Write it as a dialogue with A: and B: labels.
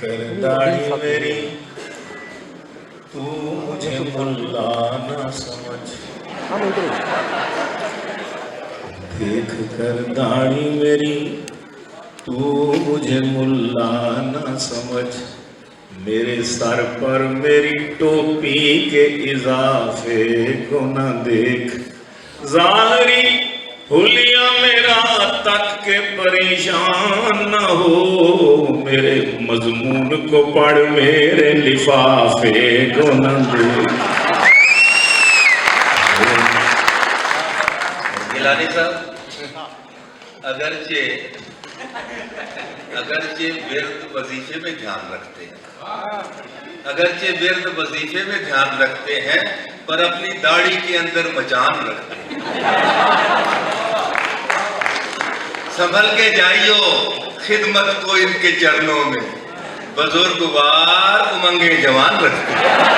A: कर दाढ़ी मेरी तू मुझे मुल्ला ना समझ, देख कर दाढ़ी मेरी तू मुझे मुल्ला ना समझ, मेरे सर पर मेरी टोपी के इजाफे को न देख, ज़ाहिरी हुलिया मेरा तक के परेशान न हो, मेरे मजमून को पढ़ मेरे लिफाफे को न देख।
B: गिलानी साहब, अगरचे विर्द वजीफे में ध्यान रखते हैं, अगरचे विर्द वजीफे में ध्यान रखते हैं, पर अपनी दाढ़ी के अंदर मचान रखते हैं। संभल के जाइयो खिदमत को इनके चरणों में, बुजुर्गवार उमंगे जवान रखते हैं।